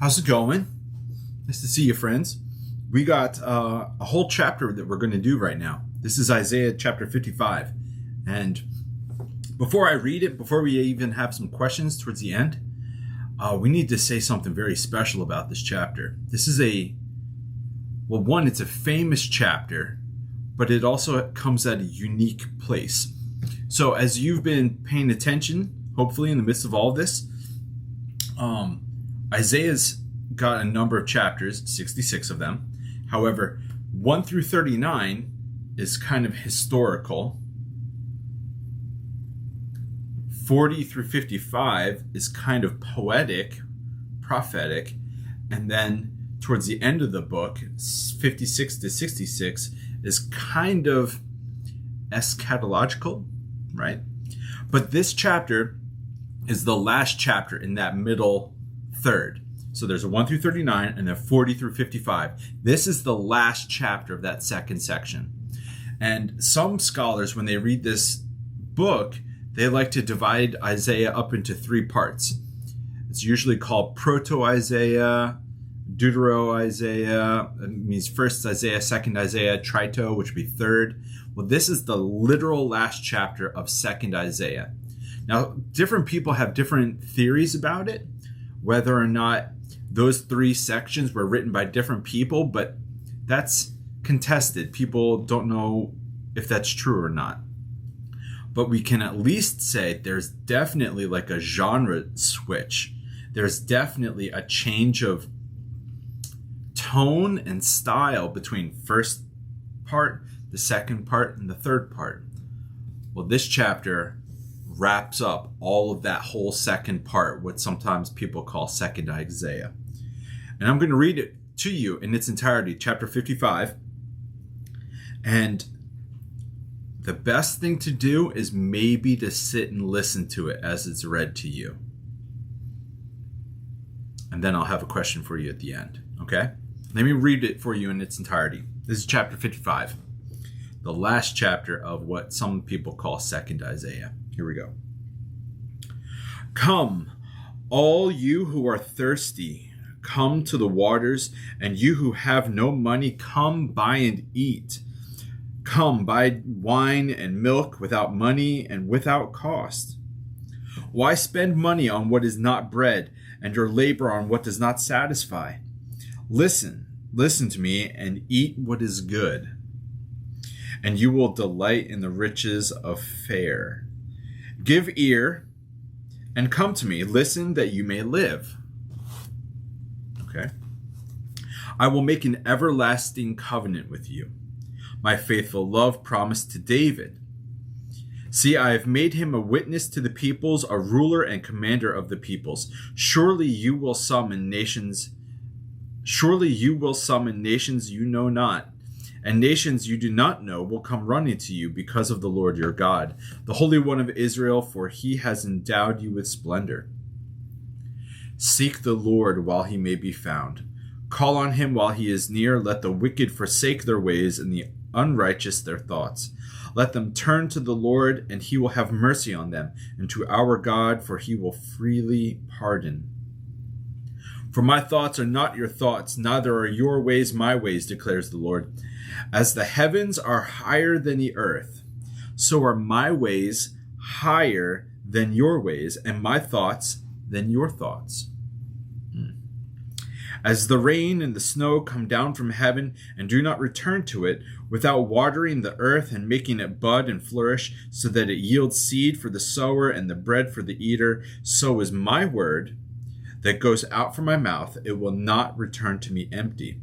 How's it going? Nice to see you, friends. We got a whole chapter that we're going to do right now. This is Isaiah chapter 55. And before I read it, before we even have some questions towards the end, we need to say something very special about this chapter. This is it's a famous chapter, but it also comes at a unique place. So as you've been paying attention, hopefully in the midst of all of this, Isaiah's got a number of chapters, 66 of them. However, 1 through 39 is kind of historical. 40 through 55 is kind of poetic, prophetic. And then towards the end of the book, 56 to 66 is kind of eschatological, right? But this chapter is the last chapter in that middle third. So there's a 1 through 39 and then 40 through 55. This is the last chapter of that second section. And some scholars, when they read this book, they like to divide Isaiah up into three parts. It's usually called Proto-Isaiah, Deutero-Isaiah. It means first Isaiah, second Isaiah, Trito, which would be third. Well, this is the literal last chapter of second Isaiah. Now, different people have different theories about it, whether or not those three sections were written by different people, but that's contested. People don't know if that's true or not. But we can at least say there's definitely like a genre switch. There's definitely a change of tone and style between first part, the second part, and the third part. Well, this chapter wraps up all of that whole second part, what sometimes people call second Isaiah. And I'm going to read it to you in its entirety, chapter 55. And the best thing to do is maybe to sit and listen to it as it's read to you. And then I'll have a question for you at the end, okay? Let me read it for you in its entirety. This is chapter 55, the last chapter of what some people call second Isaiah. Here we go. Come, all you who are thirsty, come to the waters, and you who have no money, come buy and eat. Come, buy wine and milk without money and without cost. Why spend money on what is not bread, and your labor on what does not satisfy? Listen to me, and eat what is good, and you will delight in the riches of fare. Give ear and come to me. Listen that you may live. Okay. I will make an everlasting covenant with you. My faithful love promised to David. See, I have made him a witness to the peoples, a ruler and commander of the peoples. Surely you will summon nations you know not. And nations you do not know will come running to you because of the Lord your God, the Holy One of Israel, for he has endowed you with splendor. Seek the Lord while he may be found. Call on him while he is near. Let the wicked forsake their ways and the unrighteous their thoughts. Let them turn to the Lord, and he will have mercy on them, and to our God, for he will freely pardon. For my thoughts are not your thoughts, neither are your ways my ways, declares the Lord. As the heavens are higher than the earth, so are my ways higher than your ways, and my thoughts than your thoughts. As the rain and the snow come down from heaven and do not return to it, without watering the earth and making it bud and flourish, so that it yields seed for the sower and the bread for the eater, so is my word that goes out from my mouth. It will not return to me empty,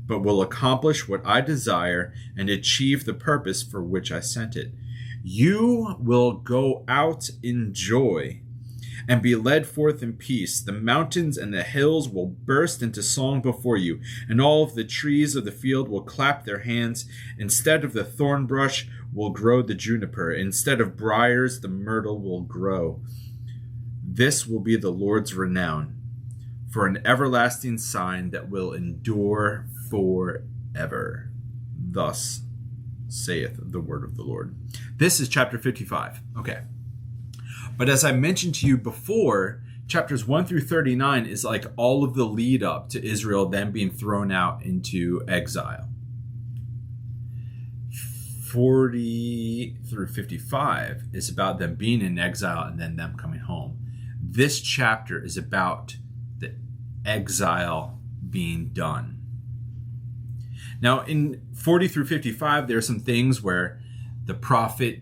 but will accomplish what I desire and achieve the purpose for which I sent it. You will go out in joy and be led forth in peace. The mountains and the hills will burst into song before you, and all of the trees of the field will clap their hands. Instead of the thorn bush will grow the juniper. Instead of briars, the myrtle will grow. This will be the Lord's renown, for an everlasting sign that will endure forever. Thus saith the word of the Lord. This is chapter 55. Okay. But as I mentioned to you before, Chapters 1 through 39 is like all of the lead up to Israel then being thrown out into exile. 40 through 55 is about them being in exile and then them coming home. This chapter is about the exile being done. Now, in 40 through 55, there are some things where the prophet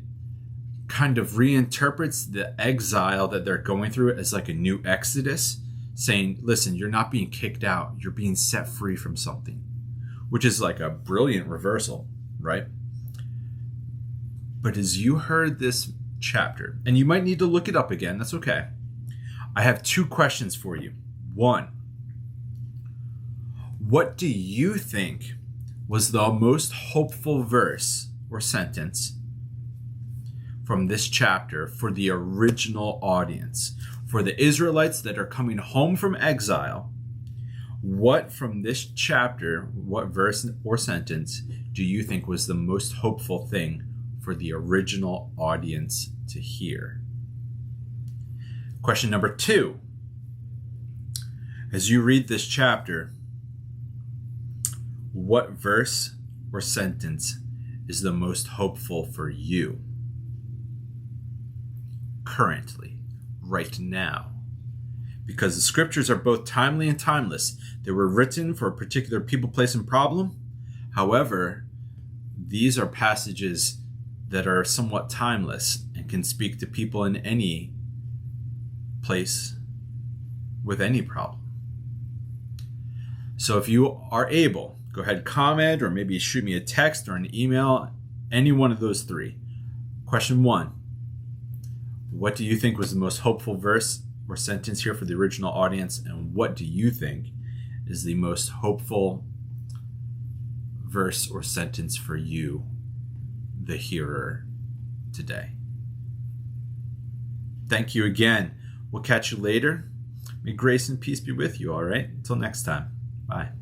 kind of reinterprets the exile that they're going through as like a new exodus, saying, listen, you're not being kicked out, you're being set free from something, which is like a brilliant reversal, right? But as you heard this chapter, and you might need to look it up again, that's okay. I have two questions for you. One, what do you think was the most hopeful verse or sentence from this chapter for the original audience? For the Israelites that are coming home from exile, what from this chapter, what verse or sentence do you think was the most hopeful thing for the original audience to hear? Question number 2. As you read this chapter, what verse or sentence is the most hopeful for you currently, right now? Because the scriptures are both timely and timeless. They were written for a particular people, place, and problem. However, these are passages that are somewhat timeless and can speak to people in any place with any problem. So if you are able, go ahead, comment, or maybe shoot me a text or an email, any one of those 3. Question 1, what do you think was the most hopeful verse or sentence here for the original audience? And what do you think is the most hopeful verse or sentence for you, the hearer, today? Thank you again. We'll catch you later. May grace and peace be with you, all right? Until next time. Bye.